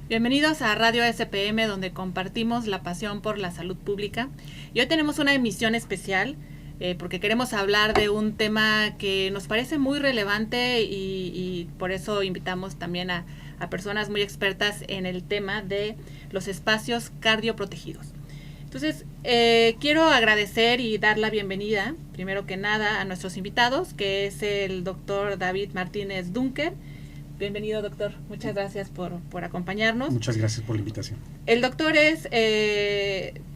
Bienvenidos a Radio SPM, donde compartimos la pasión por la salud pública. Y hoy tenemos una emisión especial porque queremos hablar de un tema que nos parece muy relevante y por eso invitamos también a personas muy expertas en el tema de los espacios cardioprotegidos. Entonces, quiero agradecer y dar la bienvenida, primero que nada, a nuestros invitados, que es el doctor David Martínez Dunker. Bienvenido, doctor. Muchas gracias por acompañarnos. Muchas gracias por la invitación. El doctor es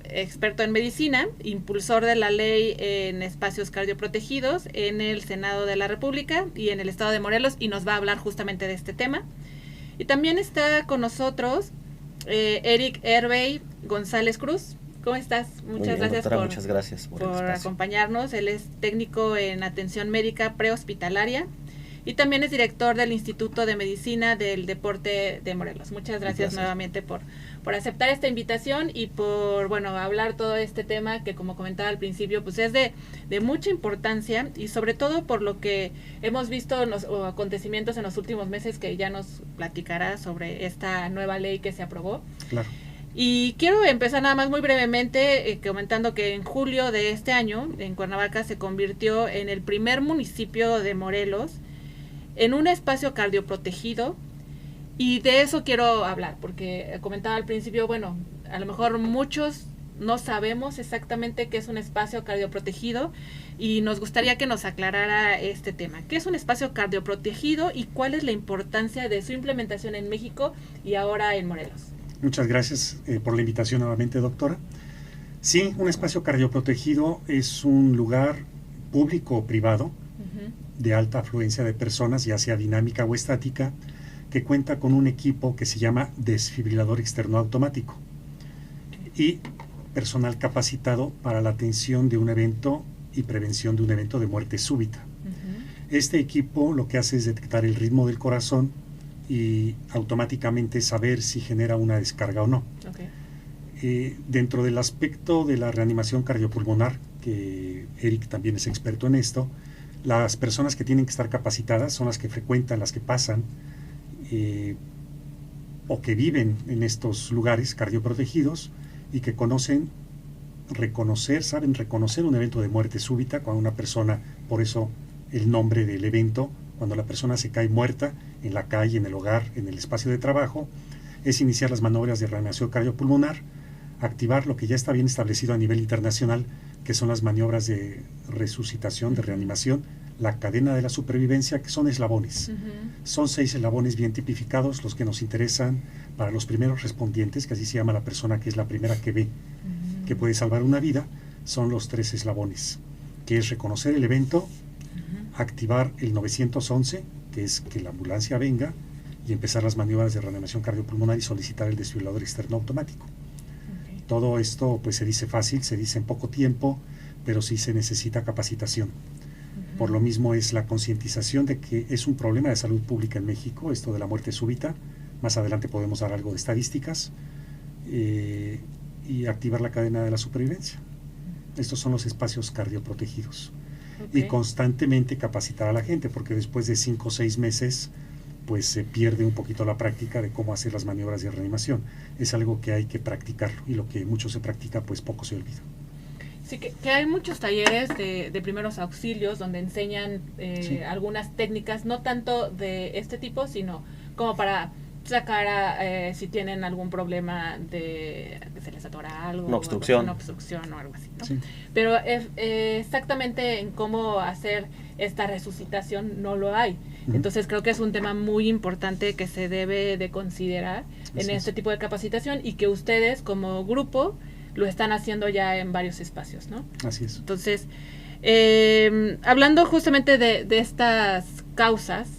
experto en medicina, impulsor de la ley en espacios cardioprotegidos en el Senado de la República y en el estado de Morelos, y nos va a hablar justamente de este tema. Y también está con nosotros Eric Hervey González Cruz. ¿Cómo estás? Muchas gracias por acompañarnos. Él es técnico en atención médica prehospitalaria y también es director del Instituto de Medicina del Deporte de Morelos. Muchas gracias nuevamente por aceptar esta invitación y por hablar todo este tema que, como comentaba al principio, pues es de mucha importancia, y sobre todo por lo que hemos visto en los acontecimientos en los últimos meses, que ya nos platicará sobre esta nueva ley que se aprobó. Claro. Y quiero empezar nada más muy brevemente comentando que en julio de este año, en Cuernavaca, se convirtió en el primer municipio de Morelos en un espacio cardioprotegido, y de eso quiero hablar, porque comentaba al principio, a lo mejor muchos no sabemos exactamente qué es un espacio cardioprotegido, y nos gustaría que nos aclarara este tema. ¿Qué es un espacio cardioprotegido y cuál es la importancia de su implementación en México y ahora en Morelos? Muchas gracias por la invitación nuevamente, doctora. Sí, un espacio cardioprotegido es un lugar público o privado de alta afluencia de personas, ya sea dinámica o estática, que cuenta con un equipo que se llama desfibrilador externo automático y personal capacitado para la atención de un evento y prevención de un evento de muerte súbita. Este equipo lo que hace es detectar el ritmo del corazón y automáticamente saber si genera una descarga o no. Dentro del aspecto de la reanimación cardiopulmonar, que Eric también es experto en esto, las personas que tienen que estar capacitadas son las que frecuentan, las que pasan o que viven en estos lugares cardioprotegidos y que saben reconocer un evento de muerte súbita cuando una persona, por eso el nombre del evento, cuando la persona se cae muerta en la calle, en el hogar, en el espacio de trabajo, es iniciar las maniobras de reanimación cardiopulmonar, activar lo que ya está bien establecido a nivel internacional, que son las maniobras de resucitación, de reanimación, la cadena de la supervivencia, que son eslabones. Son 6 eslabones bien tipificados, los que nos interesan para los primeros respondientes, que así se llama la persona que es la primera que ve, que puede salvar una vida. Son los 3 eslabones, que es reconocer el evento, activar el 911, que es que la ambulancia venga, y empezar las maniobras de reanimación cardiopulmonar y solicitar el desfibrilador externo automático. Todo esto pues se dice fácil, se dice en poco tiempo, pero sí se necesita capacitación. Por lo mismo es la concientización de que es un problema de salud pública en México, esto de la muerte súbita. Más adelante podemos dar algo de estadísticas, y activar la cadena de la supervivencia. Estos son los espacios cardioprotegidos. Y constantemente capacitar a la gente, porque después de 5 o 6 meses pues se pierde un poquito la práctica de cómo hacer las maniobras de reanimación. Es algo que hay que practicarlo, y lo que mucho se practica pues poco se olvida. Sí, que hay muchos talleres de primeros auxilios donde enseñan algunas técnicas, no tanto de este tipo, sino como para sacar si tienen algún problema de que se les atora algo, una obstrucción o algo así, ¿no? Sí. Pero exactamente en cómo hacer esta resucitación no lo hay. Entonces creo que es un tema muy importante que se debe de considerar en este tipo de capacitación, y que ustedes como grupo lo están haciendo ya en varios espacios, ¿no? Así es. Entonces, hablando justamente de estas causas,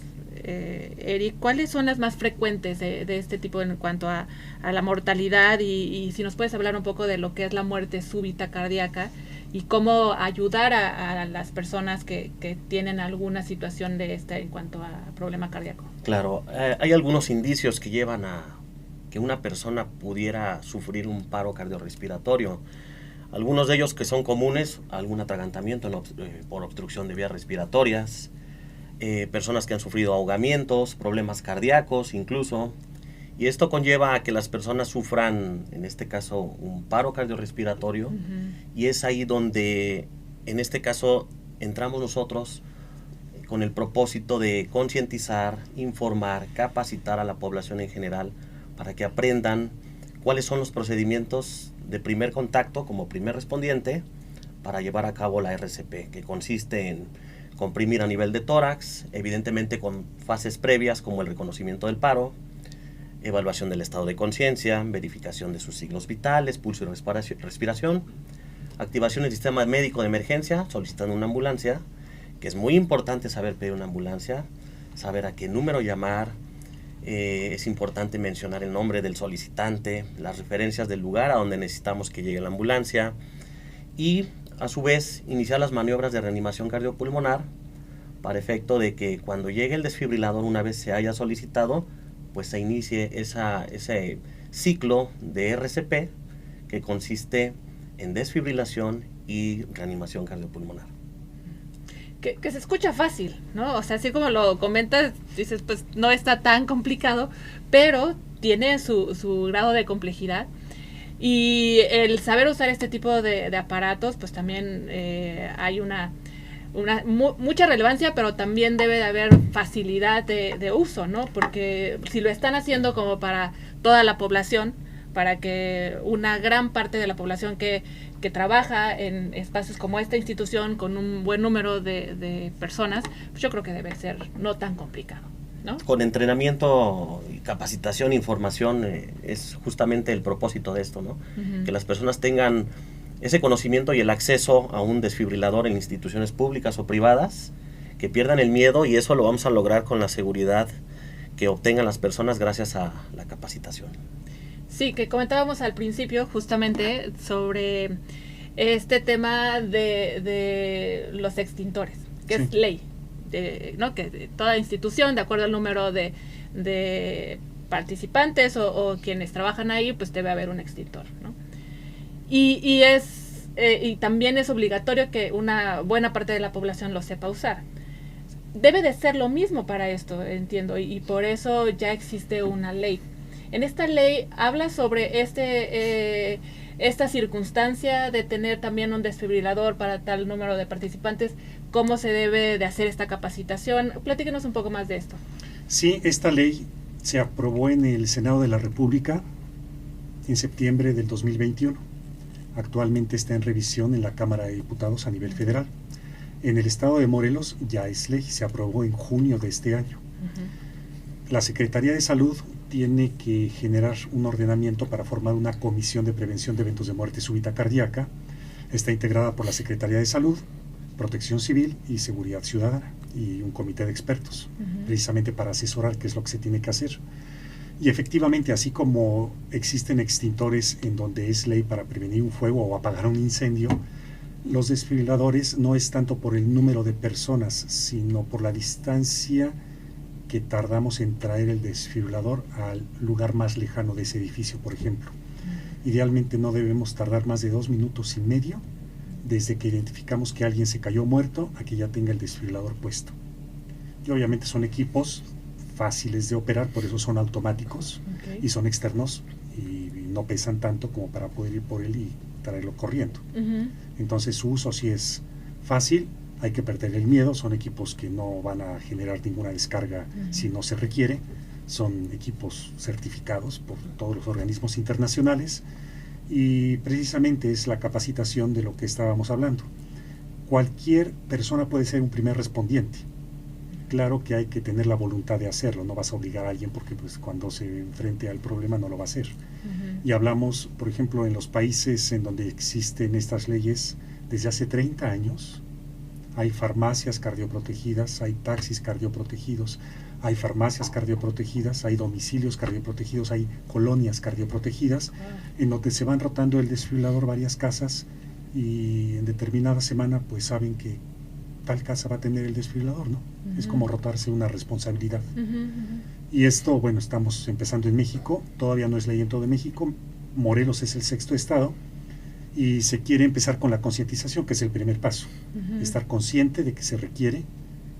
Eric, ¿cuáles son las más frecuentes de este tipo en cuanto a la mortalidad? Y si nos puedes hablar un poco de lo que es la muerte súbita cardíaca y cómo ayudar a las personas que tienen alguna situación de esta en cuanto a problema cardíaco. Claro, hay algunos indicios que llevan a que una persona pudiera sufrir un paro cardiorrespiratorio. Algunos de ellos que son comunes: algún atragantamiento por obstrucción de vías respiratorias, personas que han sufrido ahogamientos, problemas cardíacos incluso, Y esto conlleva a que las personas sufran, en este caso, un paro cardiorrespiratorio, y es ahí donde, en este caso, entramos nosotros con el propósito de concientizar, informar, capacitar a la población en general para que aprendan cuáles son los procedimientos de primer contacto como primer respondiente para llevar a cabo la RCP, que consiste en comprimir a nivel de tórax, evidentemente con fases previas como el reconocimiento del paro, evaluación del estado de conciencia, verificación de sus signos vitales, pulso y respiración, activación del sistema médico de emergencia, solicitando una ambulancia, que es muy importante saber pedir una ambulancia, saber a qué número llamar, es importante mencionar el nombre del solicitante, las referencias del lugar a donde necesitamos que llegue la ambulancia y a su vez iniciar las maniobras de reanimación cardiopulmonar para efecto de que cuando llegue el desfibrilador, una vez se haya solicitado, pues se inicie ese ciclo de RCP que consiste en desfibrilación y reanimación cardiopulmonar. Que se escucha fácil, ¿no? O sea, así como lo comentas, dices, pues no está tan complicado, pero tiene su grado de complejidad. Y el saber usar este tipo de aparatos, pues también hay mucha relevancia, pero también debe de haber facilidad de uso, ¿no? Porque si lo están haciendo como para toda la población, para que una gran parte de la población que trabaja en espacios como esta institución con un buen número de personas, pues yo creo que debe ser no tan complicado, ¿no? Con entrenamiento, capacitación, información, es justamente el propósito de esto, ¿no? Que las personas tengan ese conocimiento y el acceso a un desfibrilador en instituciones públicas o privadas, que pierdan el miedo, y eso lo vamos a lograr con la seguridad que obtengan las personas gracias a la capacitación. Sí, que comentábamos al principio justamente sobre este tema de los extintores, que sí, es ley, ¿no? Que toda institución, de acuerdo al número de participantes o quienes trabajan ahí, pues debe haber un extintor, ¿no? Y también es obligatorio que una buena parte de la población lo sepa usar. Debe de ser lo mismo para esto, entiendo, y por eso ya existe una ley. En esta ley habla sobre esta circunstancia de tener también un desfibrilador para tal número de participantes. ¿Cómo se debe de hacer esta capacitación? Platíquenos un poco más de esto. Sí, esta ley se aprobó en el Senado de la República en septiembre del 2021. Actualmente está en revisión en la Cámara de Diputados a nivel federal. En el estado de Morelos ya es ley, se aprobó en junio de este año. La Secretaría de Salud tiene que generar un ordenamiento para formar una comisión de prevención de eventos de muerte súbita cardíaca. Está integrada por la Secretaría de Salud, Protección Civil y Seguridad Ciudadana, y un comité de expertos, precisamente para asesorar qué es lo que se tiene que hacer. Y efectivamente, así como existen extintores en donde es ley para prevenir un fuego o apagar un incendio, los desfibriladores no es tanto por el número de personas, sino por la distancia que tardamos en traer el desfibrilador al lugar más lejano de ese edificio, por ejemplo. Idealmente no debemos tardar más de 2 minutos y medio desde que identificamos que alguien se cayó muerto a que ya tenga el desfibrilador puesto. Y obviamente son equipos fáciles de operar, por eso son automáticos, y son externos y no pesan tanto como para poder ir por él y traerlo corriendo. Entonces su uso sí es fácil. Hay que perder el miedo, son equipos que no van a generar ninguna descarga si no se requiere, son equipos certificados por todos los organismos internacionales, y precisamente es la capacitación de lo que estábamos hablando. Cualquier persona puede ser un primer respondiente. Claro que hay que tener la voluntad de hacerlo, no vas a obligar a alguien porque pues cuando se enfrente al problema no lo va a hacer. Y hablamos, por ejemplo, en los países en donde existen estas leyes desde hace 30 años, hay farmacias cardioprotegidas, hay taxis cardioprotegidos, hay farmacias cardioprotegidas, hay domicilios cardioprotegidos, hay colonias cardioprotegidas, en donde se van rotando el desfibrilador varias casas, y en determinada semana pues saben que tal casa va a tener el desfibrilador, ¿no? Es como rotarse una responsabilidad. Y esto, bueno, estamos empezando en México, todavía no es ley en todo México, Morelos es el 6º estado, y se quiere empezar con la concientización, que es el primer paso. Estar consciente de que se requiere,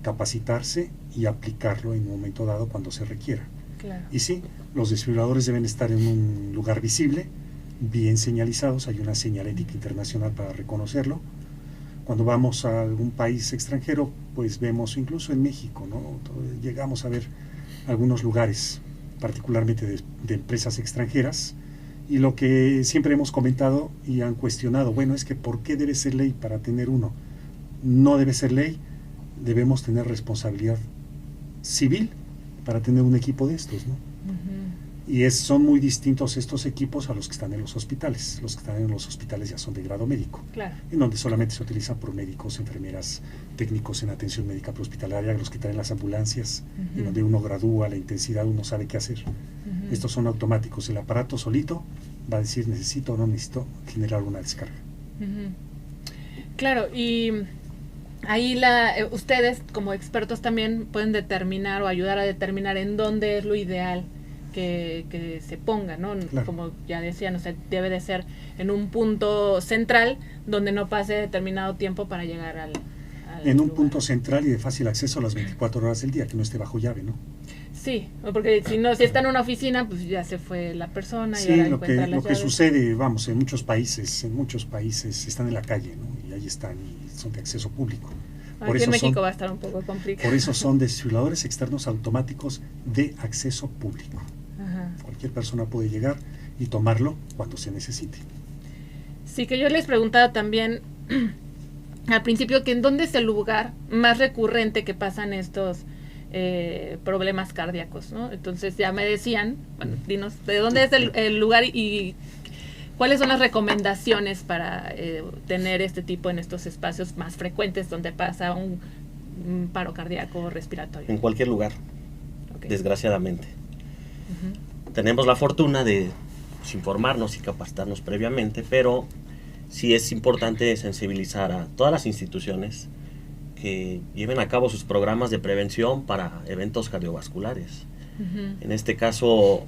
capacitarse y aplicarlo en un momento dado cuando se requiera. Claro. Y sí, los desfibriladores deben estar en un lugar visible, bien señalizados, hay una señalética internacional para reconocerlo. Cuando vamos a algún país extranjero, pues vemos, incluso en México, ¿no? Llegamos a ver algunos lugares, particularmente de empresas extranjeras, y lo que siempre hemos comentado y han cuestionado, bueno, es que ¿por qué debe ser ley para tener uno? No debe ser ley, debemos tener responsabilidad civil para tener un equipo de estos, ¿no? Y son muy distintos estos equipos a los que están en los hospitales. Los que están en los hospitales ya son de grado médico, claro, en donde solamente se utilizan por médicos, enfermeras, técnicos en atención médica prehospitalaria, los que traen las ambulancias, en donde uno gradúa la intensidad, uno sabe qué hacer. Estos son automáticos, el aparato solito va a decir necesito o no necesito generar una descarga. Claro, y ahí ustedes como expertos también pueden determinar o ayudar a determinar en dónde es lo ideal que se ponga, ¿no? Claro. Como ya decían, o sea, debe de ser en un punto central donde no pase determinado tiempo para llegar al en un lugar. punto central y de fácil acceso a las 24 horas del día, que no esté bajo llave, ¿no? Sí, porque si está en una oficina, pues ya se fue la persona y Sí, ahora lo encuentra las que llaves. sucede, vamos, en muchos países están en la calle, ¿no? Y ahí están y son de acceso público. Aquí en México va a estar un poco complicado. Por eso son desfibriladores externos automáticos de acceso público. Ajá. Cualquier persona puede llegar y tomarlo cuando se necesite. Sí, que yo les preguntaba también al principio que en dónde es el lugar más recurrente que pasan estos problemas cardíacos, ¿no? Entonces ya me decían, bueno, dinos, ¿de dónde es el lugar y cuáles son las recomendaciones para tener este tipo en estos espacios más frecuentes donde pasa un paro cardíaco respiratorio? En cualquier lugar, Okay. desgraciadamente. Tenemos la fortuna de informarnos y capacitarnos previamente, pero sí es importante sensibilizar a todas las instituciones que lleven a cabo sus programas de prevención para eventos cardiovasculares. En este caso,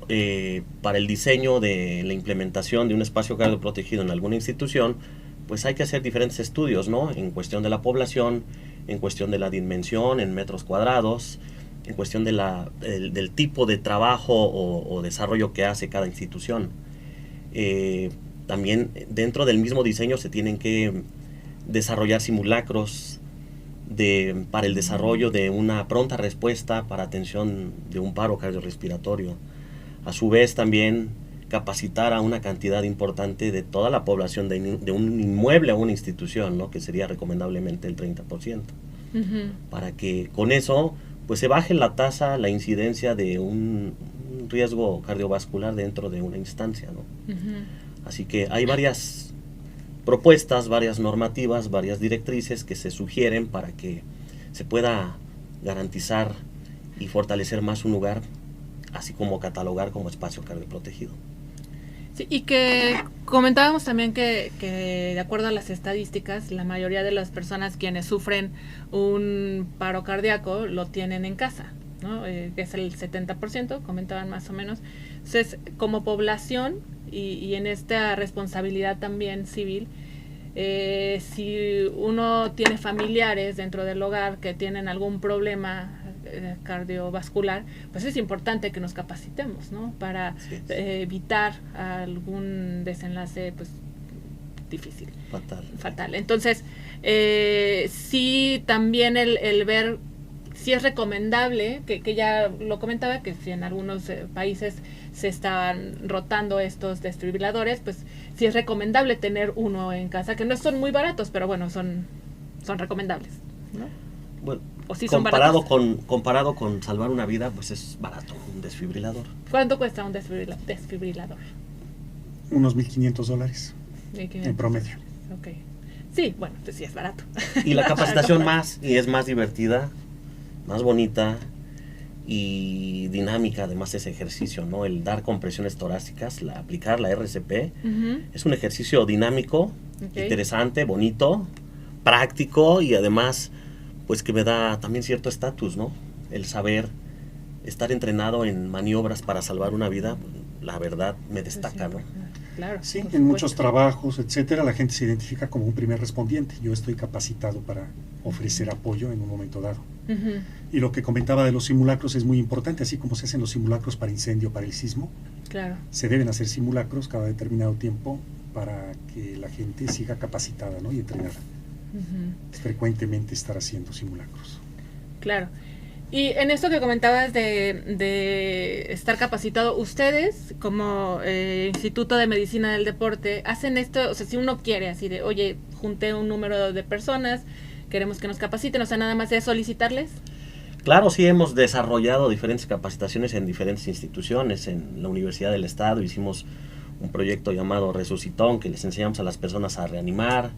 para el diseño de la implementación de un espacio cardioprotegido en alguna institución, pues hay que hacer diferentes estudios, ¿no? En cuestión de la población, en cuestión de la dimensión, en metros cuadrados, en cuestión de del tipo de trabajo o desarrollo que hace cada institución. También dentro del mismo diseño se tienen que desarrollar simulacros para el desarrollo de una pronta respuesta para atención de un paro cardiorrespiratorio. A su vez también capacitar a una cantidad importante de toda la población de un inmueble a una institución, ¿no? Que sería recomendablemente el 30%, para que con eso pues se baje la tasa, la incidencia de un riesgo cardiovascular dentro de una instancia, ¿no? Así que hay varias propuestas, varias normativas, varias directrices que se sugieren para que se pueda garantizar y fortalecer más un lugar, así como catalogar como espacio cardioprotegido. Sí, y que comentábamos también que de acuerdo a las estadísticas, la mayoría de las personas quienes sufren un paro cardíaco lo tienen en casa, ¿no? Que es el 70%, comentaban más o menos. Entonces, como población y en esta responsabilidad también civil, si uno tiene familiares dentro del hogar que tienen algún problema cardiovascular, pues es importante que nos capacitemos, ¿no? Para evitar algún desenlace pues difícil, fatal. Entonces sí, también el ver si es recomendable, que ya lo comentaba, que si en algunos países se están rotando estos desfibriladores, pues sí es recomendable tener uno en casa, que no son muy baratos, pero bueno, son recomendables, ¿no? Bueno, ¿o sí comparado con salvar una vida, pues es barato un desfibrilador. ¿Cuánto cuesta un desfibrilador? Unos $1,500 en promedio. Okay. Sí, bueno, pues sí es barato. Y la capacitación es más divertida, más bonita y dinámica, además ese ejercicio, ¿no? El dar compresiones torácicas, aplicar la RCP, es un ejercicio dinámico, interesante, bonito, práctico y además pues que me da también cierto estatus, ¿no? El saber estar entrenado en maniobras para salvar una vida, la verdad me destaca, ¿no? Claro. Sí, en muchos trabajos, etcétera, la gente se identifica como un primer respondiente. Yo estoy capacitado para ofrecer apoyo en un momento dado. Ujú. Y lo que comentaba de los simulacros es muy importante, así como se hacen los simulacros para incendio, para el sismo, Claro. se deben hacer simulacros cada determinado tiempo para que la gente siga capacitada, ¿no? Y entrenada. Ujú. Frecuentemente estar haciendo simulacros. Claro. Y en esto que comentabas de estar capacitado, ustedes como Instituto de Medicina del Deporte hacen esto, o sea, si uno quiere así de, oye, junté un número de personas, queremos que nos capaciten, o sea, nada más es solicitarles. Claro, sí hemos desarrollado diferentes capacitaciones en diferentes instituciones. En la Universidad del Estado hicimos un proyecto llamado Resucitón, que les enseñamos a las personas a reanimar.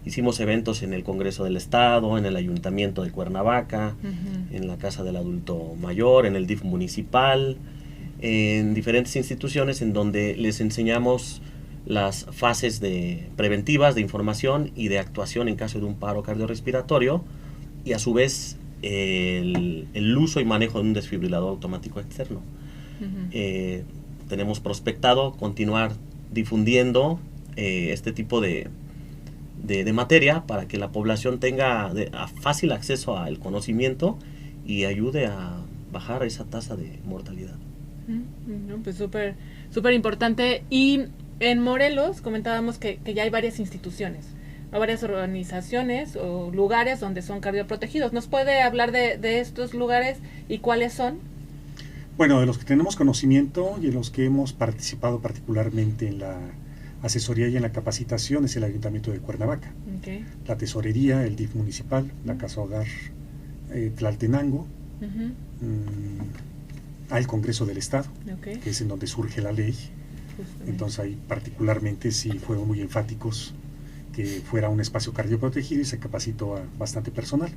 Hicimos eventos en el Congreso del Estado, en el Ayuntamiento de Cuernavaca, en la Casa del Adulto Mayor, en el DIF municipal, en diferentes instituciones en donde les enseñamos las fases preventivas de información y de actuación en caso de un paro cardiorrespiratorio, y a su vez el uso y manejo de un desfibrilador automático externo. Tenemos prospectado continuar difundiendo este tipo de materia para que la población tenga fácil acceso al conocimiento y ayude a bajar esa tasa de mortalidad. No, pues súper importante. Y en Morelos comentábamos que ya hay varias instituciones, ¿no? Varias organizaciones o lugares donde son cardioprotegidos. ¿Nos puede hablar de estos lugares y cuáles son? Bueno, de los que tenemos conocimiento y en los que hemos participado particularmente en la asesoría y en la capacitación es el Ayuntamiento de Cuernavaca, Okay. la Tesorería, el DIF municipal, la Casa Hogar Tlaltenango, al Congreso del Estado, Okay. que es en donde surge la ley. Justamente. Entonces ahí particularmente sí fueron muy enfáticos que fuera un espacio cardioprotegido y se capacitó a bastante personal.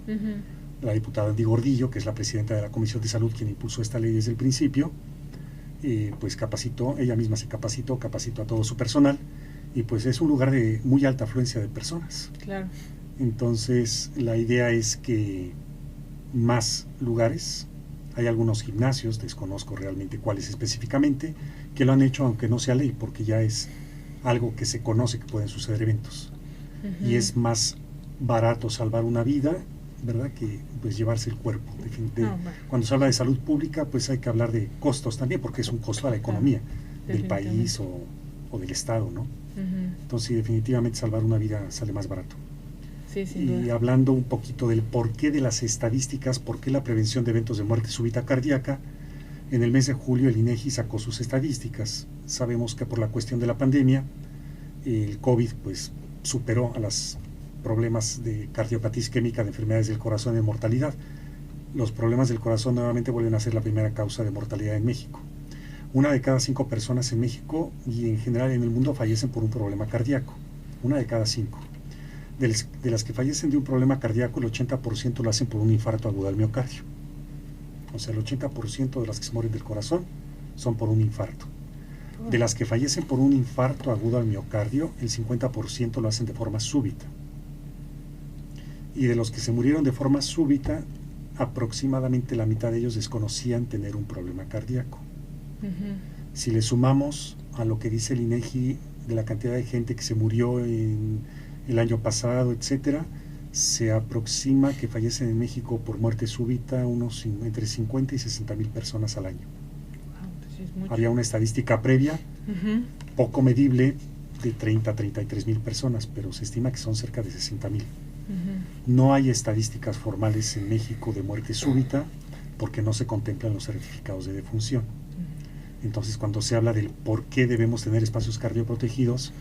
La diputada Andy Gordillo, que es la presidenta de la Comisión de Salud, quien impulsó esta ley desde el principio, pues capacitó, ella misma se capacitó a todo su personal, y pues es un lugar de muy alta afluencia de personas. Claro. Entonces la idea es que más lugares, hay algunos gimnasios, desconozco realmente cuáles específicamente, que lo han hecho aunque no sea ley, porque ya es algo que se conoce que pueden suceder eventos. Y es más barato salvar una vida, ¿verdad?, que pues llevarse el cuerpo. Cuando se habla de salud pública, pues hay que hablar de costos también, porque es un costo a la economía del país o del Estado, ¿no? Entonces definitivamente salvar una vida sale más barato. Sí, sin Y duda. hablando un poquito del porqué de las estadísticas, por qué la prevención de eventos de muerte súbita cardíaca, en el mes de julio el INEGI sacó sus estadísticas. Sabemos que por la cuestión de la pandemia, el COVID pues superó a los problemas de cardiopatía isquémica, de enfermedades del corazón y de mortalidad. Los problemas del corazón nuevamente vuelven a ser la primera causa de mortalidad en México. 1 de cada 5 personas en México y en general en el mundo fallecen por un problema cardíaco. 1 de cada 5. De las que fallecen de un problema cardíaco, el 80% lo hacen por un infarto agudo al miocardio. O sea, el 80% de las que se mueren del corazón son por un infarto. De las que fallecen por un infarto agudo al miocardio, el 50% lo hacen de forma súbita. Y de los que se murieron de forma súbita, aproximadamente la mitad de ellos desconocían tener un problema cardíaco. Si le sumamos a lo que dice el INEGI de la cantidad de gente que se murió en el año pasado, etcétera, se aproxima que fallecen en México por muerte súbita entre 50 y 60 mil personas al año. Había una estadística previa, poco medible, de 30 a 33 mil personas, pero se estima que son cerca de 60 mil. No hay estadísticas formales en México de muerte súbita porque no se contemplan los certificados de defunción. Entonces, cuando se habla del por qué debemos tener espacios cardioprotegidos,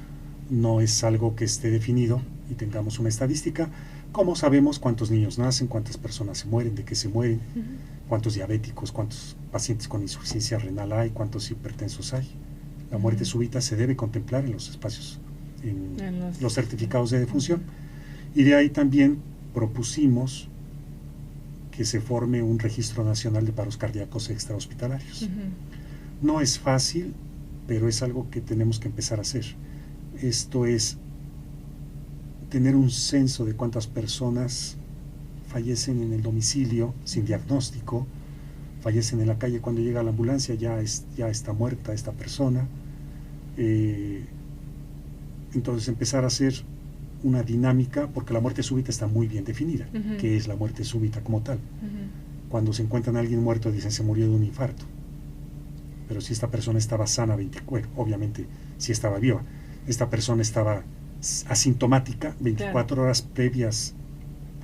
no es algo que esté definido y tengamos una estadística. ¿Cómo sabemos cuántos niños nacen, cuántas personas se mueren, de qué se mueren, cuántos diabéticos, cuántos pacientes con insuficiencia renal hay, cuántos hipertensos hay? La muerte súbita se debe contemplar en los espacios, en los certificados de defunción. Y de ahí también propusimos que se forme un registro nacional de paros cardíacos extrahospitalarios. No es fácil, pero es algo que tenemos que empezar a hacer. Esto es tener un censo de cuántas personas fallecen en el domicilio sin diagnóstico, fallecen en la calle, cuando llega la ambulancia ya está muerta esta persona. Entonces empezar a hacer una dinámica, porque la muerte súbita está muy bien definida, que es la muerte súbita como tal. Cuando se encuentran a alguien muerto dicen se murió de un infarto, pero si esta persona estaba sana, obviamente si estaba viva, esta persona estaba asintomática 24 horas previas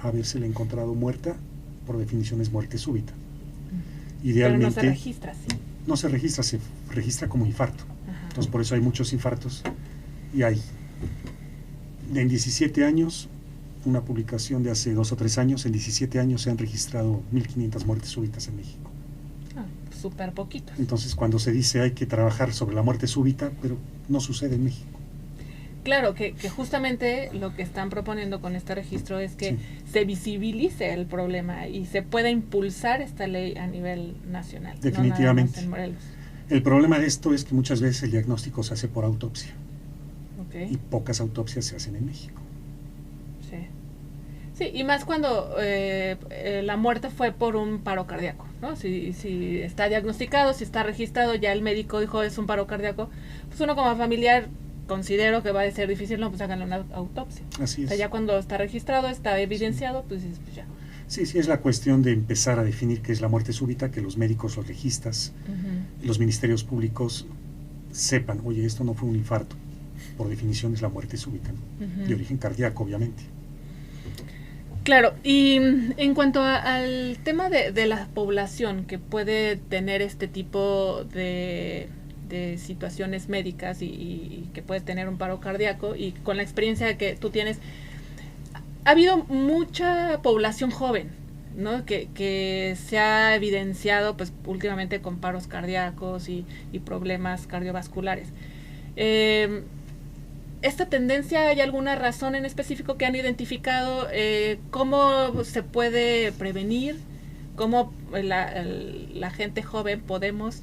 a habérsela encontrado muerta, por definición es muerte súbita. Idealmente, pero no se registra, ¿sí? No se registra, se registra como infarto. Entonces por eso hay muchos infartos. Y hay, en 17 años, una publicación de hace 2 o 3 años, en 17 años se han registrado 1.500 muertes súbitas en México. Súper poquitos. Entonces cuando se dice hay que trabajar sobre la muerte súbita, pero no sucede en México. Claro, que justamente lo que están proponiendo con este registro es que se visibilice el problema y se pueda impulsar esta ley a nivel nacional. Definitivamente. No nada más en Morelos. El problema de esto es que muchas veces el diagnóstico se hace por autopsia. Y pocas autopsias se hacen en México. Sí, y más cuando la muerte fue por un paro cardíaco, ¿no? Si está diagnosticado, si está registrado, ya el médico dijo es un paro cardíaco, pues uno como familiar considero que va a ser difícil, no, pues háganle una autopsia. Así es. O sea, ya cuando está registrado, está evidenciado, pues ya. Sí, es la cuestión de empezar a definir qué es la muerte súbita, que los médicos, los legistas, los ministerios públicos sepan, oye, esto no fue un infarto, por definición es la muerte súbita, ¿no? De origen cardíaco, obviamente. Claro, y en cuanto al tema de la población que puede tener este tipo de situaciones médicas y que puede tener un paro cardíaco, y con la experiencia que tú tienes, ha habido mucha población joven, ¿no? Que se ha evidenciado pues últimamente con paros cardíacos y problemas cardiovasculares. ¿Esta tendencia hay alguna razón en específico que han identificado? ¿Cómo se puede prevenir? ¿Cómo la gente joven podemos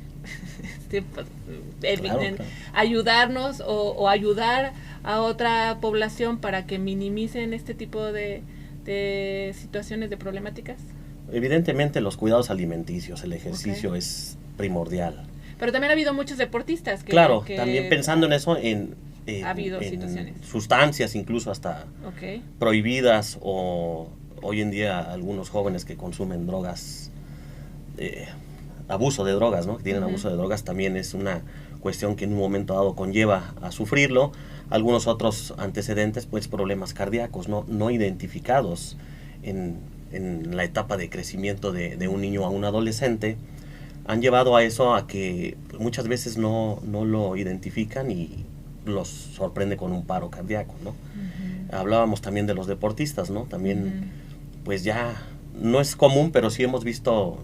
ayudarnos o ayudar a otra población para que minimicen este tipo de situaciones, de problemáticas? Evidentemente los cuidados alimenticios, el ejercicio es primordial. Pero también ha habido muchos deportistas que... Claro, que también pensando en eso, ha habido situaciones. Sustancias incluso hasta prohibidas, o hoy en día algunos jóvenes que consumen drogas, abuso de drogas, ¿no? Que tienen abuso de drogas, también es una cuestión que en un momento dado conlleva a sufrirlo. Algunos otros antecedentes, pues problemas cardíacos no identificados en la etapa de crecimiento de un niño a un adolescente, han llevado a eso, a que muchas veces no lo identifican y los sorprende con un paro cardíaco, ¿no? Hablábamos también de los deportistas, ¿no? También, pues ya no es común, pero sí hemos visto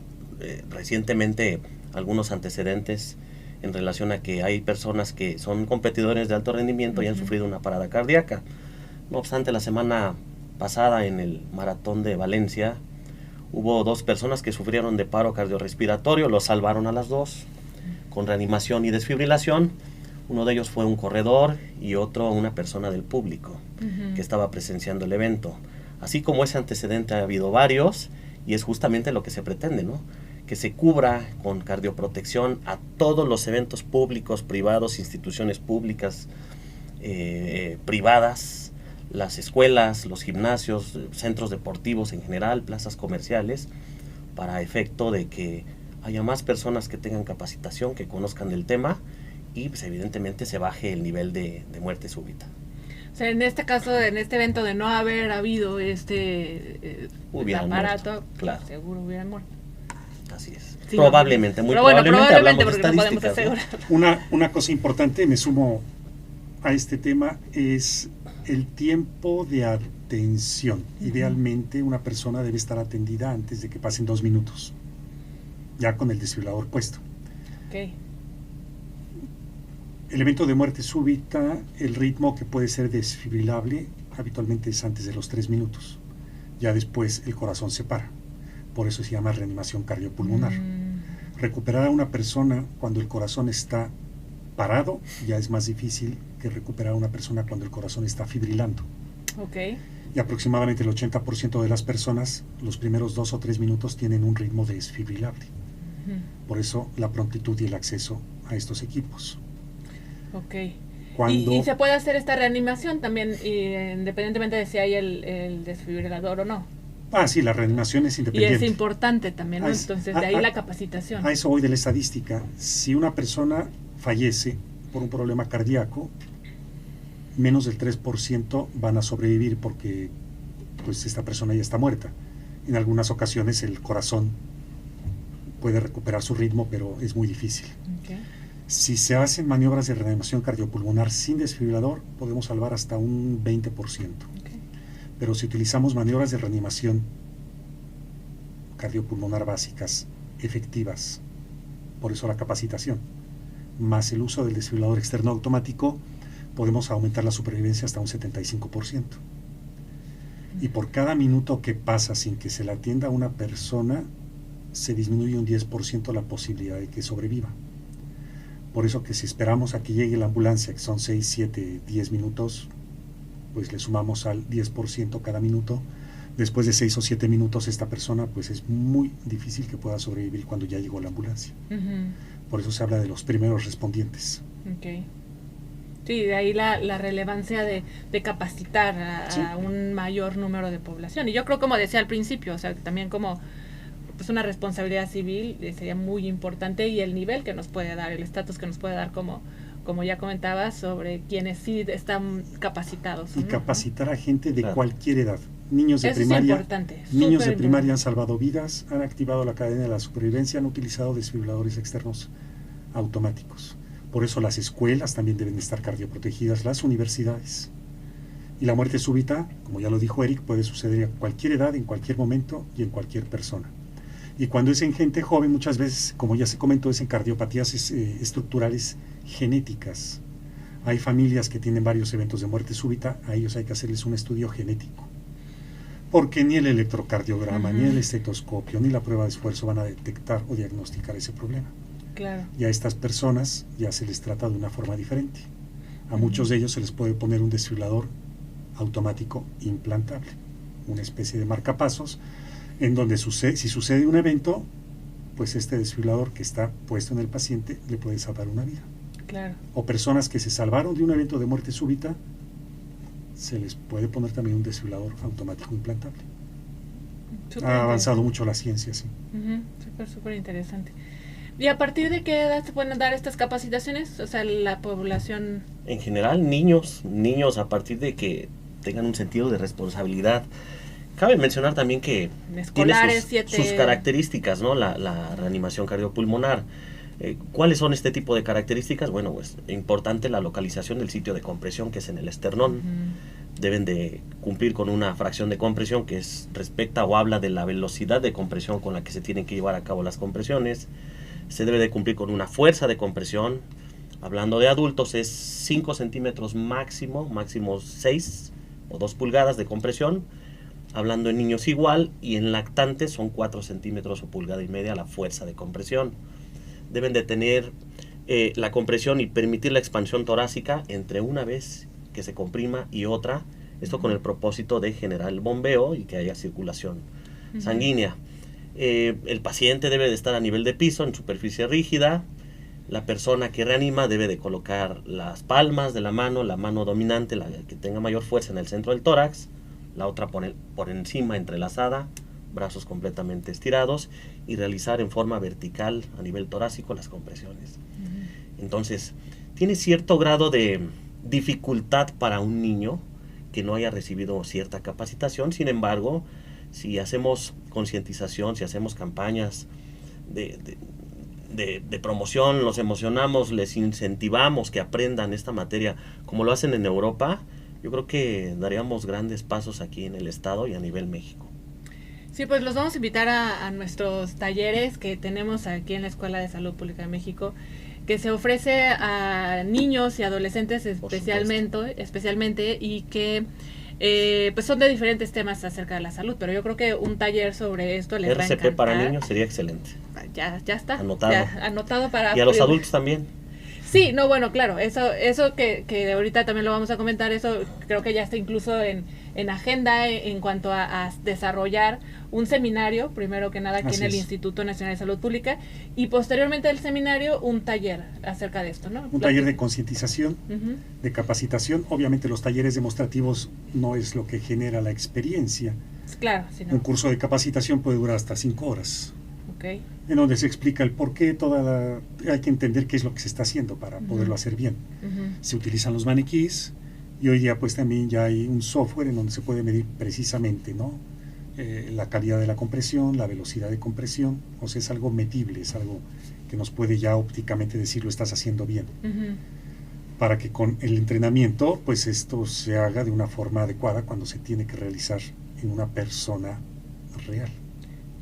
recientemente algunos antecedentes en relación a que hay personas que son competidores de alto rendimiento y han sufrido una parada cardíaca. No obstante, la semana pasada en el maratón de Valencia hubo 2 personas que sufrieron de paro cardiorrespiratorio, los salvaron a las 2 con reanimación y desfibrilación. Uno de ellos fue un corredor y otro una persona del público que estaba presenciando el evento. Así como ese antecedente ha habido varios, y es justamente lo que se pretende, ¿no? Que se cubra con cardioprotección a todos los eventos públicos, privados, instituciones públicas, privadas, las escuelas, los gimnasios, centros deportivos en general, plazas comerciales, para efecto de que haya más personas que tengan capacitación, que conozcan del tema, y pues evidentemente se baje el nivel de muerte súbita. O sea, en este caso, en este evento de no haber habido aparato, muerto, claro, seguro hubieran muerto. Así es. Sí, probablemente, muy probablemente hablamos porque de no podemos estadísticas, asegurar. Una cosa importante, me sumo a este tema, es el tiempo de atención. Idealmente una persona debe estar atendida antes de que pasen 2 minutos, ya con el desfibrilador puesto. El evento de muerte súbita, el ritmo que puede ser desfibrilable habitualmente es antes de los 3 minutos. Ya después el corazón se para. Por eso se llama reanimación cardiopulmonar. Recuperar a una persona cuando el corazón está parado ya es más difícil que recuperar a una persona cuando el corazón está fibrilando. Y aproximadamente el 80% de las personas, los primeros 2 o 3 minutos tienen un ritmo desfibrilable. Por eso la prontitud y el acceso a estos equipos. Cuando... ¿Y se puede hacer esta reanimación también, independientemente de si hay el desfibrilador o no? Sí, la reanimación es Y independiente. es importante también, ¿no? Entonces, de ahí la capacitación. A eso voy de la estadística. Si una persona fallece por un problema cardíaco, menos del 3% van a sobrevivir porque pues esta persona ya está muerta. En algunas ocasiones el corazón puede recuperar su ritmo, pero es muy difícil. Okay. Si se hacen maniobras de reanimación cardiopulmonar sin desfibrilador, podemos salvar hasta un 20%. Okay. Pero si utilizamos maniobras de reanimación cardiopulmonar básicas, efectivas, por eso la capacitación, más el uso del desfibrilador externo automático, podemos aumentar la supervivencia hasta un 75%. Y por cada minuto que pasa sin que se le atienda a una persona, se disminuye un 10% la posibilidad de que sobreviva. Por eso que si esperamos a que llegue la ambulancia, que son 6, 7, 10 minutos, pues le sumamos al 10% cada minuto. Después de 6 o 7 minutos esta persona pues es muy difícil que pueda sobrevivir cuando ya llegó la ambulancia. Por eso se habla de los primeros respondientes. Okay. Sí, de ahí la relevancia de capacitar a un mayor número de población. Y yo creo, como decía al principio, o sea, también como pues una responsabilidad civil sería muy importante, y el nivel que nos puede dar, el estatus que nos puede dar, como ya comentabas, sobre quienes sí están capacitados. Y capacitar a gente de cualquier edad. Niños de primaria, es importante, niños de primaria han salvado vidas, han activado la cadena de la supervivencia, han utilizado desfibriladores externos automáticos. Por eso las escuelas también deben estar cardioprotegidas, las universidades. Y la muerte súbita, como ya lo dijo Eric, puede suceder a cualquier edad, en cualquier momento y en cualquier persona. Y cuando es en gente joven, muchas veces, como ya se comentó, es en cardiopatías estructurales genéticas. Hay familias que tienen varios eventos de muerte súbita, a ellos hay que hacerles un estudio genético. Porque ni el electrocardiograma, ni el estetoscopio, ni la prueba de esfuerzo van a detectar o diagnosticar ese problema. Claro. Y a estas personas ya se les trata de una forma diferente. A muchos de ellos se les puede poner un desfibrilador automático implantable, una especie de marcapasos, en donde si sucede un evento, pues este desfibrilador que está puesto en el paciente le puede salvar una vida. Claro. O personas que se salvaron de un evento de muerte súbita, se les puede poner también un desfibrilador automático implantable. Ha avanzado mucho la ciencia, sí. Súper interesante. ¿Y a partir de qué edad se pueden dar estas capacitaciones? O sea, la población... En general, niños a partir de que tengan un sentido de responsabilidad. Cabe mencionar también que escolares, tiene sus características, ¿no? La reanimación cardiopulmonar. ¿Cuáles son este tipo de características? Bueno, pues importante la localización del sitio de compresión, que es en el esternón. Deben de cumplir con una fracción de compresión que respecta o habla de la velocidad de compresión con la que se tienen que llevar a cabo las compresiones. Se debe de cumplir con una fuerza de compresión. Hablando de adultos, es 5 centímetros máximo 6 o 2 pulgadas de compresión. Hablando en niños igual, y en lactantes son 4 centímetros o pulgada y media la fuerza de compresión. Deben de tener la compresión y permitir la expansión torácica entre una vez que se comprima y otra, esto con el propósito de generar el bombeo y que haya circulación sanguínea. El paciente debe de estar a nivel de piso, en superficie rígida. La persona que reanima debe de colocar las palmas de la mano dominante, la que tenga mayor fuerza, en el centro del tórax, la otra por encima, entrelazada, brazos completamente estirados, y realizar en forma vertical a nivel torácico las compresiones. Entonces, tiene cierto grado de dificultad para un niño que no haya recibido cierta capacitación. Sin embargo, si hacemos concientización, si hacemos campañas de promoción, los emocionamos, les incentivamos que aprendan esta materia como lo hacen en Europa, yo creo que daríamos grandes pasos aquí en el estado y a nivel México. Sí, pues los vamos a invitar a nuestros talleres que tenemos aquí en la Escuela de Salud Pública de México, que se ofrece a niños y adolescentes especialmente, y que pues son de diferentes temas acerca de la salud, pero yo creo que un taller sobre esto les va a encantar. RCP para niños sería excelente. Ya está. Anotado. Anotado para... Y a los adultos también. Sí, no, bueno, claro, eso que ahorita también lo vamos a comentar, eso creo que ya está incluso en agenda en cuanto a desarrollar un seminario, primero que nada aquí Así en el es. Instituto Nacional de Salud Pública, y posteriormente del seminario un taller acerca de esto, ¿no? Un taller de concientización, Uh-huh. de capacitación. Obviamente los talleres demostrativos no es lo que genera la experiencia. Claro, sí, no. Un curso de capacitación puede durar hasta 5 horas. Okay. En donde se explica el por qué hay que entender qué es lo que se está haciendo para poderlo hacer bien. Se utilizan los maniquís y hoy día pues también ya hay un software en donde se puede medir precisamente, ¿no? La calidad de la compresión, la velocidad de compresión, o sea, es algo medible, es algo que nos puede ya ópticamente decir lo estás haciendo bien. Para que con el entrenamiento pues esto se haga de una forma adecuada cuando se tiene que realizar en una persona real.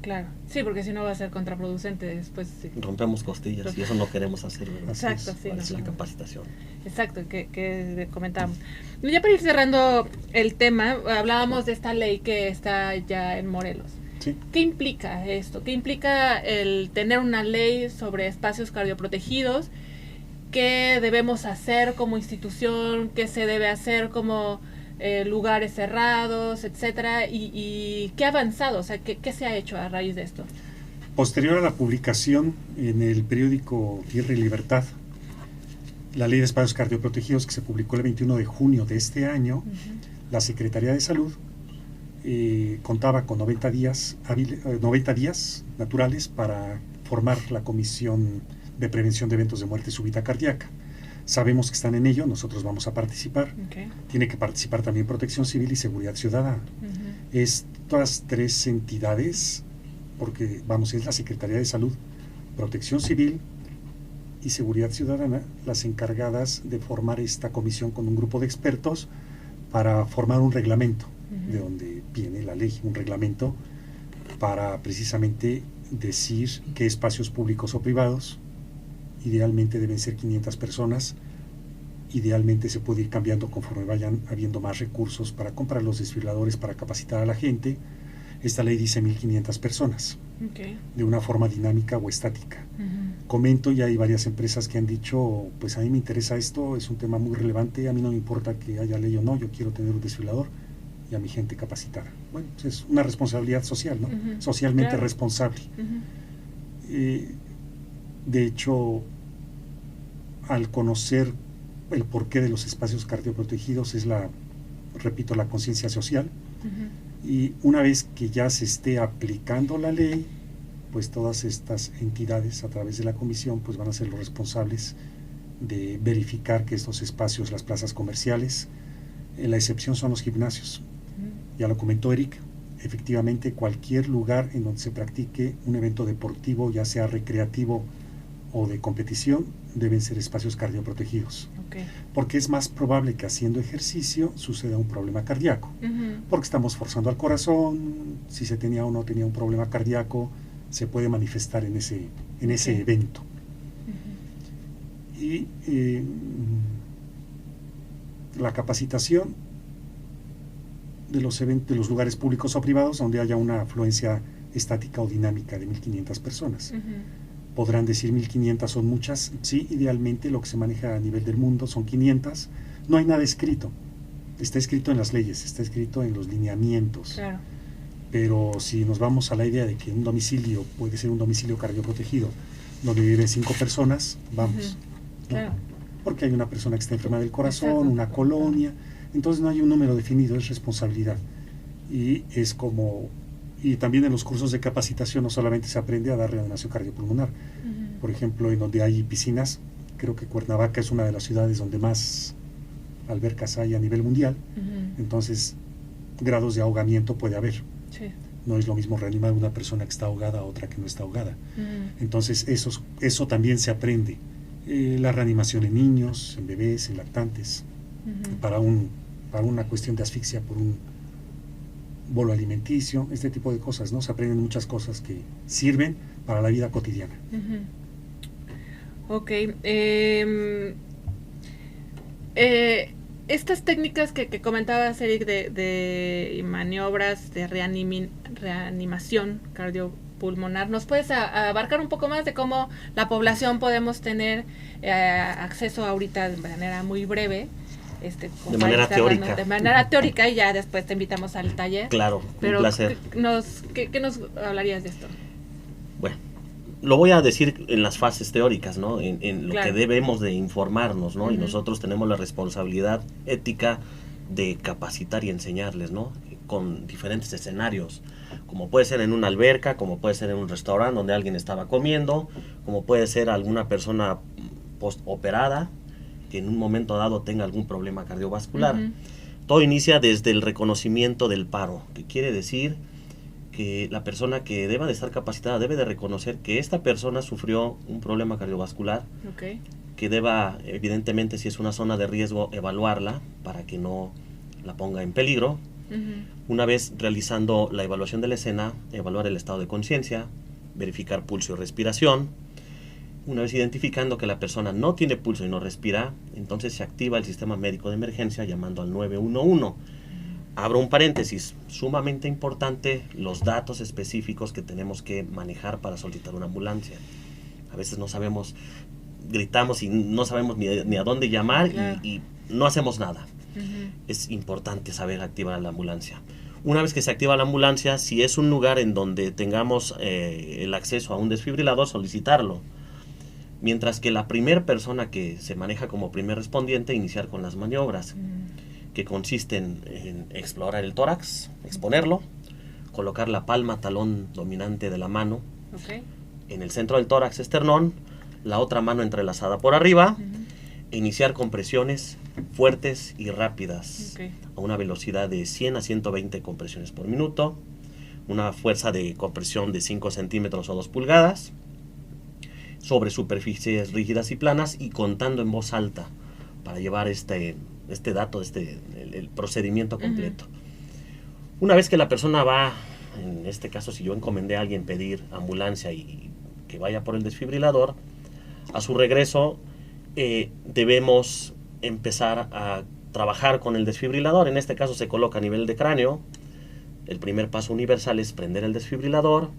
Claro, sí, porque si no va a ser contraproducente después. Sí. Rompemos costillas y eso no queremos hacer, ¿verdad? Exacto, sí. Para hacer la capacitación. Exacto, que comentamos. Ya para ir cerrando el tema, hablábamos de esta ley que está ya en Morelos. Sí. ¿Qué implica esto? ¿Qué implica el tener una ley sobre espacios cardioprotegidos? ¿Qué debemos hacer como institución? ¿Qué se debe hacer como lugares cerrados, etcétera? ¿Y qué ha avanzado? O sea, ¿qué se ha hecho a raíz de esto? Posterior a la publicación en el periódico Tierra y Libertad, la Ley de Espacios Cardioprotegidos, que se publicó el 21 de junio de este año, la Secretaría de Salud contaba con 90 días naturales para formar la Comisión de Prevención de Eventos de Muerte Súbita Cardíaca. Sabemos que están en ello, nosotros vamos a participar. Okay. Tiene que participar también Protección Civil y Seguridad Ciudadana. Estas tres entidades, porque es la Secretaría de Salud, Protección Civil y Seguridad Ciudadana, las encargadas de formar esta comisión con un grupo de expertos para formar un reglamento, de donde viene la ley, un reglamento para precisamente decir qué espacios públicos o privados, idealmente deben ser 500 personas, idealmente se puede ir cambiando conforme vayan habiendo más recursos para comprar los desfibriladores, para capacitar a la gente. Esta ley dice 1500 personas, de una forma dinámica o estática. Comento, ya hay varias empresas que han dicho, pues a mí me interesa esto, es un tema muy relevante, a mí no me importa que haya ley o no, yo quiero tener un desfibrilador y a mi gente capacitada. Bueno, pues es una responsabilidad social, ¿no? Socialmente claro. Responsable. De hecho, al conocer el porqué de los espacios cardioprotegidos es la conciencia social. Y una vez que ya se esté aplicando la ley, pues todas estas entidades a través de la comisión pues van a ser los responsables de verificar que estos espacios, las plazas comerciales, la excepción son los gimnasios. Ya lo comentó Eric, efectivamente cualquier lugar en donde se practique un evento deportivo, ya sea recreativo o de competición, deben ser espacios cardioprotegidos. Porque es más probable que haciendo ejercicio suceda un problema cardíaco. Porque estamos forzando al corazón, si se tenía o no tenía un problema cardíaco, se puede manifestar en ese evento. Y la capacitación de los lugares públicos o privados donde haya una afluencia estática o dinámica de 1500 personas. Podrán decir 1500 son muchas, sí, idealmente lo que se maneja a nivel del mundo son 500, no hay nada escrito, está escrito en las leyes, está escrito en los lineamientos. Claro. Pero si nos vamos a la idea de que un domicilio puede ser un domicilio cardioprotegido donde viven 5 personas, vamos. Claro. ¿No? Porque hay una persona que está enferma del corazón, exacto, una colonia, entonces no hay un número definido, es responsabilidad. Y es como, y también en los cursos de capacitación no solamente se aprende a dar reanimación cardiopulmonar. Por ejemplo, en donde hay piscinas, creo que Cuernavaca es una de las ciudades donde más albercas hay a nivel mundial, entonces grados de ahogamiento puede haber. Sí. No es lo mismo reanimar a una persona que está ahogada a otra que no está ahogada. Entonces eso también se aprende. La reanimación en niños, en bebés, en lactantes, para una cuestión de asfixia por un bolo alimenticio, este tipo de cosas, ¿no? Se aprenden muchas cosas que sirven para la vida cotidiana. Ok. Estas técnicas que comentabas, Eric, de maniobras de reanimación pulmonar. ¿Nos puedes abarcar un poco más de cómo la población podemos tener acceso ahorita de manera muy breve? De manera teórica. De manera teórica, y ya después te invitamos al taller. Claro, pero un placer. ¿qué nos hablarías de esto? Bueno, lo voy a decir en las fases teóricas, ¿no? En lo claro. que debemos de informarnos, ¿no? Uh-huh. Y nosotros tenemos la responsabilidad ética de capacitar y enseñarles, ¿no? Con diferentes escenarios, como puede ser en una alberca, como puede ser en un restaurante donde alguien estaba comiendo, como puede ser alguna persona postoperada que en un momento dado tenga algún problema cardiovascular. Uh-huh. Todo inicia desde el reconocimiento del paro, que quiere decir que la persona que deba de estar capacitada debe de reconocer que esta persona sufrió un problema cardiovascular, okay. Que deba, evidentemente, si es una zona de riesgo, evaluarla para que no la ponga en peligro. Uh-huh. Una vez realizando la evaluación de la escena, evaluar el estado de conciencia, verificar pulso y respiración. Una vez identificando que la persona no tiene pulso y no respira, entonces se activa el sistema médico de emergencia llamando al 911. Abro un paréntesis, sumamente importante los datos específicos que tenemos que manejar para solicitar una ambulancia. A veces no sabemos, gritamos y no sabemos ni a dónde llamar, claro. y no hacemos nada. Uh-huh. Es importante saber activar la ambulancia. Una vez que se activa la ambulancia, si es un lugar en donde tengamos el acceso a un desfibrilador, solicitarlo. Mientras que la primera persona que se maneja como primer respondiente, iniciar con las maniobras, que consisten en explorar el tórax, exponerlo, colocar la palma talón dominante de la mano, okay. En el centro del tórax esternón, la otra mano entrelazada por arriba, e iniciar compresiones fuertes y rápidas, okay. A una velocidad de 100 a 120 compresiones por minuto, una fuerza de compresión de 5 centímetros o 2 pulgadas, sobre superficies rígidas y planas, y contando en voz alta para llevar este dato, el procedimiento completo. Uh-huh. Una vez que la persona va, en este caso si yo encomendé a alguien pedir ambulancia y que vaya por el desfibrilador, a su regreso debemos empezar a trabajar con el desfibrilador. En este caso se coloca a nivel de cráneo. El primer paso universal es prender el desfibrilador.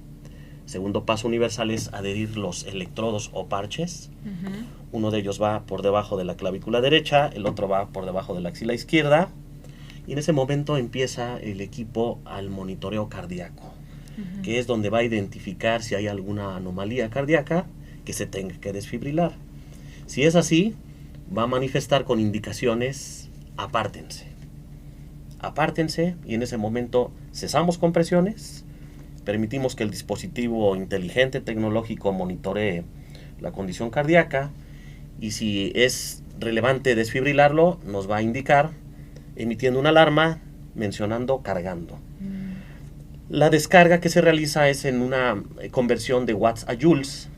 Segundo paso universal es adherir los electrodos o parches. Uh-huh. Uno de ellos va por debajo de la clavícula derecha, el otro va por debajo de la axila izquierda. Y en ese momento empieza el equipo al monitoreo cardíaco, uh-huh. Que es donde va a identificar si hay alguna anomalía cardíaca que se tenga que desfibrilar. Si es así, va a manifestar con indicaciones: apártense. Apártense, y en ese momento cesamos compresiones. Permitimos que el dispositivo inteligente tecnológico monitoree la condición cardíaca, y si es relevante desfibrilarlo, nos va a indicar emitiendo una alarma mencionando cargando. La descarga que se realiza es en una conversión de watts a joules.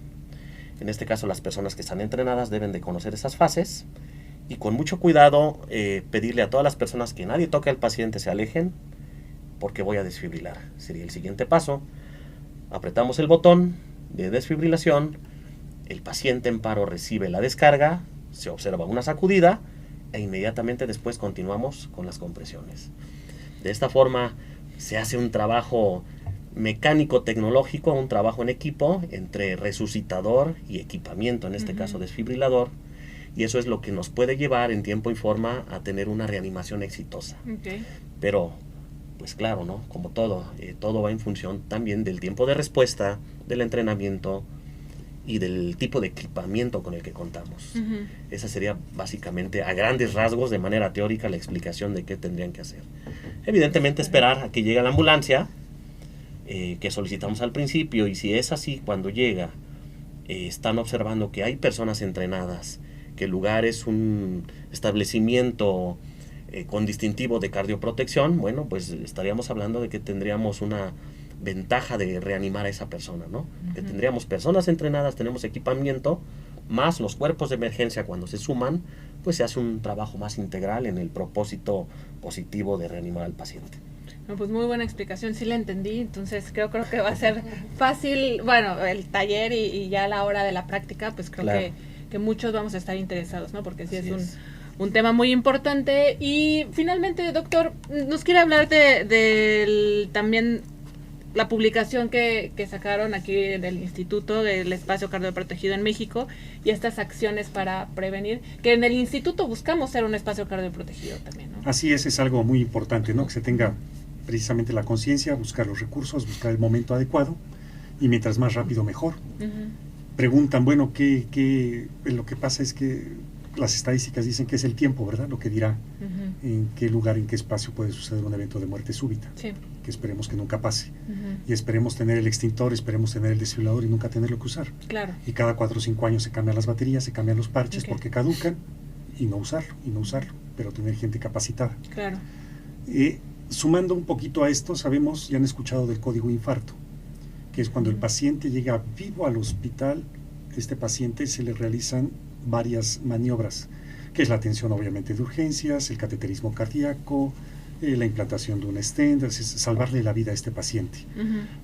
En este caso, las personas que están entrenadas deben de conocer esas fases, y con mucho cuidado pedirle a todas las personas que nadie toque al paciente, se alejen, porque voy a desfibrilar. Sería el siguiente paso. Apretamos el botón de desfibrilación, el paciente en paro recibe la descarga, se observa una sacudida, e inmediatamente después continuamos con las compresiones. De esta forma se hace un trabajo mecánico tecnológico, un trabajo en equipo entre resucitador y equipamiento, en este uh-huh. caso desfibrilador, y eso es lo que nos puede llevar en tiempo y forma a tener una reanimación exitosa. Okay. Pero pues claro, ¿no? Como todo va en función también del tiempo de respuesta, del entrenamiento y del tipo de equipamiento con el que contamos. Uh-huh. Esa sería básicamente, a grandes rasgos, de manera teórica, la explicación de qué tendrían que hacer. Evidentemente, esperar a que llegue la ambulancia, que solicitamos al principio, y si es así, cuando llega, están observando que hay personas entrenadas, que el lugar es un establecimiento con distintivo de cardioprotección, bueno, pues estaríamos hablando de que tendríamos una ventaja de reanimar a esa persona, ¿no? Uh-huh. Que tendríamos personas entrenadas, tenemos equipamiento, más los cuerpos de emergencia cuando se suman, pues se hace un trabajo más integral en el propósito positivo de reanimar al paciente. No, pues muy buena explicación, sí la entendí, entonces creo que va a ser fácil, bueno, el taller y ya a la hora de la práctica, pues creo claro. que muchos vamos a estar interesados, ¿no? Porque sí es un tema muy importante. Y finalmente, doctor, nos quiere hablar también la publicación que sacaron aquí del Instituto del Espacio Cardioprotegido en México y estas acciones para prevenir, que en el instituto buscamos ser un espacio cardioprotegido también, ¿no? Así es algo muy importante, ¿no? Que se tenga precisamente la conciencia, buscar los recursos, buscar el momento adecuado, y mientras más rápido mejor. Preguntan, bueno, lo que pasa es que las estadísticas dicen que es el tiempo, ¿verdad? Lo que dirá en qué lugar, en qué espacio puede suceder un evento de muerte súbita. Sí. Que esperemos que nunca pase. Y esperemos tener el extintor, esperemos tener el desfibrilador y nunca tenerlo que usar. Claro. Y cada 4 o 5 años se cambian las baterías, se cambian los parches porque caducan, y no usarlo, pero tener gente capacitada. Claro. Sumando un poquito a esto, sabemos, ya han escuchado del código infarto, que es cuando el paciente llega vivo al hospital. Este paciente se le realizan varias maniobras, que es la atención obviamente de urgencias, el cateterismo cardíaco, la implantación de un stent, es salvarle la vida a este paciente.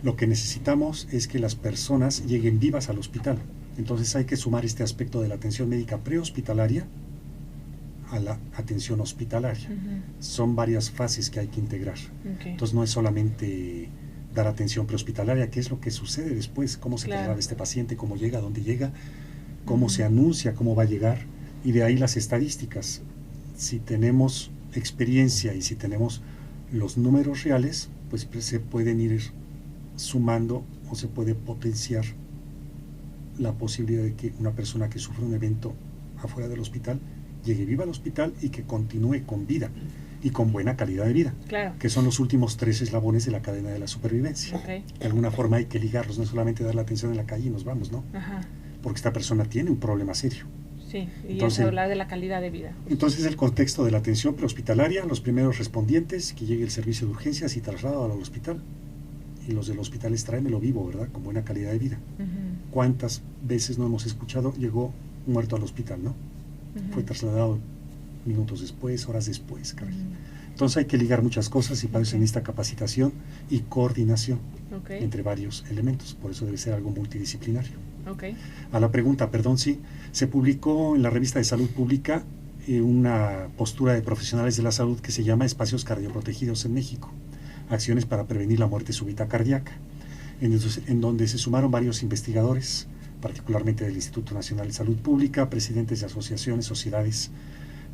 Lo que necesitamos es que las personas lleguen vivas al hospital. Entonces hay que sumar este aspecto de la atención médica prehospitalaria a la atención hospitalaria. Son varias fases que hay que integrar. Entonces no es solamente dar atención prehospitalaria, qué es lo que sucede después, cómo se traslada este paciente, cómo llega, dónde llega, cómo se anuncia, cómo va a llegar, y de ahí las estadísticas. Si tenemos experiencia y si tenemos los números reales, pues se pueden ir sumando o se puede potenciar la posibilidad de que una persona que sufre un evento afuera del hospital llegue viva al hospital y que continúe con vida y con buena calidad de vida, que son los últimos 3 eslabones de la cadena de la supervivencia. De alguna forma hay que ligarlos, no solamente dar la atención en la calle y nos vamos, ¿no? Porque esta persona tiene un problema serio. Sí, y entonces, es hablar de la calidad de vida. Entonces el contexto de la atención prehospitalaria, los primeros respondientes, que llegue el servicio de urgencias y traslado al hospital. Y los del hospital es tráemelo vivo, ¿verdad? Con buena calidad de vida. ¿Cuántas veces no hemos escuchado, llegó muerto al hospital, ¿no? Fue trasladado minutos después, horas después, caray. Entonces hay que ligar muchas cosas y para eso se necesita capacitación y coordinación entre varios elementos. Por eso debe ser algo multidisciplinario. A la pregunta, sí, se publicó en la revista de Salud Pública una postura de profesionales de la salud que se llama Espacios Cardioprotegidos en México, acciones para prevenir la muerte súbita cardíaca, en donde se sumaron varios investigadores, particularmente del Instituto Nacional de Salud Pública, presidentes de asociaciones, sociedades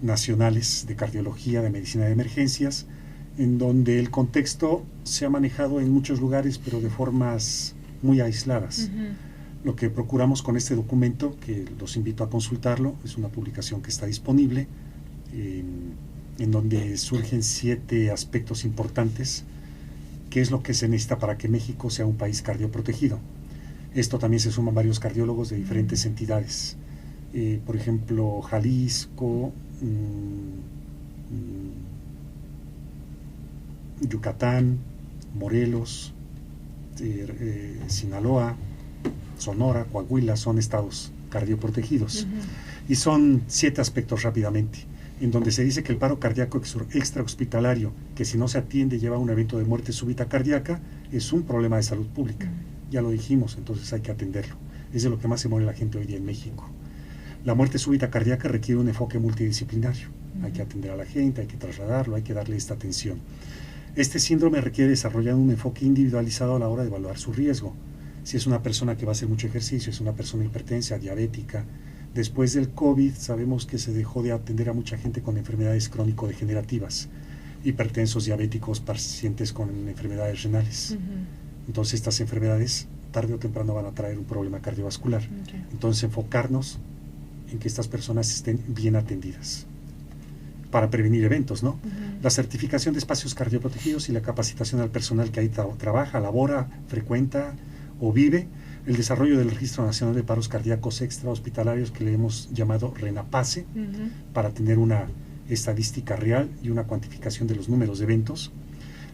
nacionales de cardiología, de medicina de emergencias, en donde el contexto se ha manejado en muchos lugares, pero de formas muy aisladas. Lo que procuramos con este documento, que los invito a consultarlo, es una publicación que está disponible, en donde surgen 7 aspectos importantes, que es lo que se necesita para que México sea un país cardioprotegido. Esto también se suman varios cardiólogos de diferentes entidades, por ejemplo, Jalisco, Yucatán, Morelos, Sinaloa, Sonora, Coahuila, son estados cardioprotegidos. Y son 7 aspectos rápidamente, en donde se dice que el paro cardíaco extrahospitalario, que si no se atiende lleva a un evento de muerte súbita cardíaca, es un problema de salud pública. Ya lo dijimos, entonces hay que atenderlo. Es de lo que más se muere la gente hoy día en México. La muerte súbita cardíaca requiere un enfoque multidisciplinario. Hay que atender a la gente, hay que trasladarlo, hay que darle esta atención. Este síndrome requiere desarrollar un enfoque individualizado a la hora de evaluar su riesgo. Si es una persona que va a hacer mucho ejercicio, es una persona hipertensa, diabética. Después del COVID sabemos que se dejó de atender a mucha gente con enfermedades crónico-degenerativas, hipertensos, diabéticos, pacientes con enfermedades renales. Entonces estas enfermedades tarde o temprano van a traer un problema cardiovascular. Entonces enfocarnos en que estas personas estén bien atendidas para prevenir eventos, ¿no? La certificación de espacios cardioprotegidos y la capacitación al personal que ahí trabaja, labora, frecuenta o vive, el desarrollo del Registro Nacional de Paros Cardíacos Extrahospitalarios, que le hemos llamado RENAPACE, para tener una estadística real y una cuantificación de los números de eventos,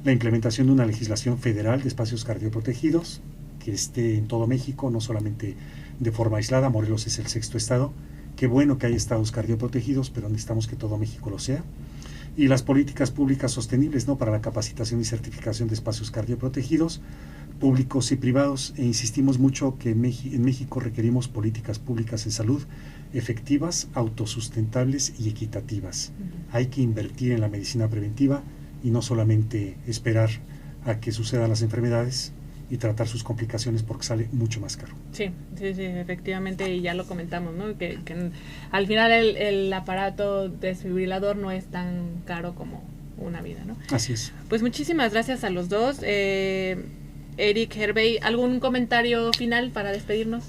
la implementación de una legislación federal de espacios cardioprotegidos, que esté en todo México, no solamente de forma aislada. Morelos es el 6º estado. Qué bueno que hay estados cardioprotegidos, pero necesitamos que todo México lo sea. Y las políticas públicas sostenibles, ¿no?, para la capacitación y certificación de espacios cardioprotegidos, públicos y privados. E insistimos mucho que en México requerimos políticas públicas en salud efectivas, autosustentables y equitativas. Hay que invertir en la medicina preventiva y no solamente esperar a que sucedan las enfermedades y tratar sus complicaciones porque sale mucho más caro. Sí, efectivamente, y ya lo comentamos, ¿no? Que al final el aparato desfibrilador no es tan caro como una vida, ¿no? Así es. Pues muchísimas gracias a los dos. Eric, Hervey, ¿algún comentario final para despedirnos?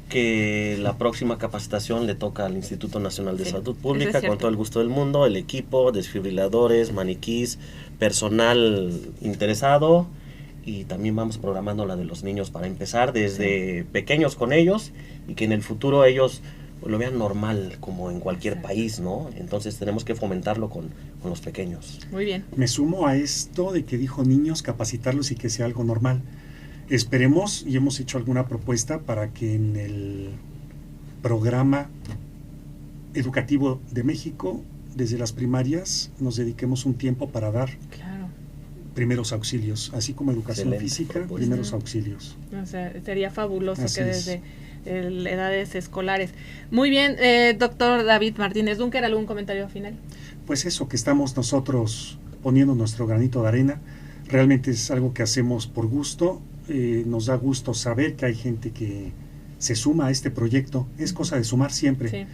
Que la próxima capacitación le toca al Instituto Nacional de Salud Pública, es con todo el gusto del mundo, el equipo, desfibriladores, maniquís, personal interesado, y también vamos programando la de los niños para empezar desde pequeños con ellos y que en el futuro ellos lo vean normal como en cualquier país, ¿no? Entonces tenemos que fomentarlo con los pequeños. Muy bien. Me sumo a esto de que dijo niños, capacitarlos y que sea algo normal. Esperemos, y hemos hecho alguna propuesta para que en el programa educativo de México, desde las primarias, nos dediquemos un tiempo para dar primeros auxilios, así como educación física, propuesta. Primeros auxilios. O sea, sería fabuloso así que desde edades escolares. Muy bien, doctor David Martínez Dunker, ¿algún comentario final? Pues eso, que estamos nosotros poniendo nuestro granito de arena, realmente es algo que hacemos por gusto. Nos da gusto saber que hay gente que se suma a este proyecto. Es cosa de sumar siempre. Sí.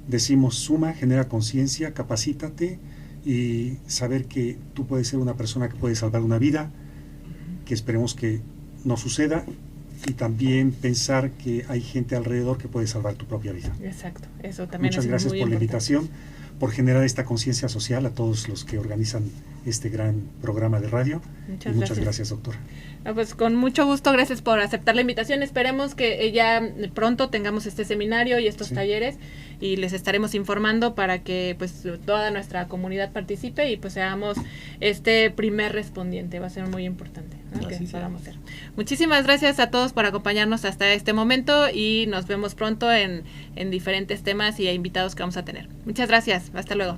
Decimos suma, genera conciencia, capacítate y saber que tú puedes ser una persona que puede salvar una vida, que esperemos que no suceda, y también pensar que hay gente alrededor que puede salvar tu propia vida. Exacto, eso también. Muchas gracias por la invitación, por generar esta conciencia social a todos los que organizan este gran programa de radio. Muchas gracias, doctora. Pues con mucho gusto, gracias por aceptar la invitación. Esperemos que ya pronto tengamos este seminario y estos talleres, y les estaremos informando para que pues toda nuestra comunidad participe y pues seamos este primer respondiente. Va a ser muy importante, ¿no? Que podamos ser. Muchísimas gracias a todos por acompañarnos hasta este momento y nos vemos pronto en diferentes temas y invitados que vamos a tener. Muchas gracias, hasta luego.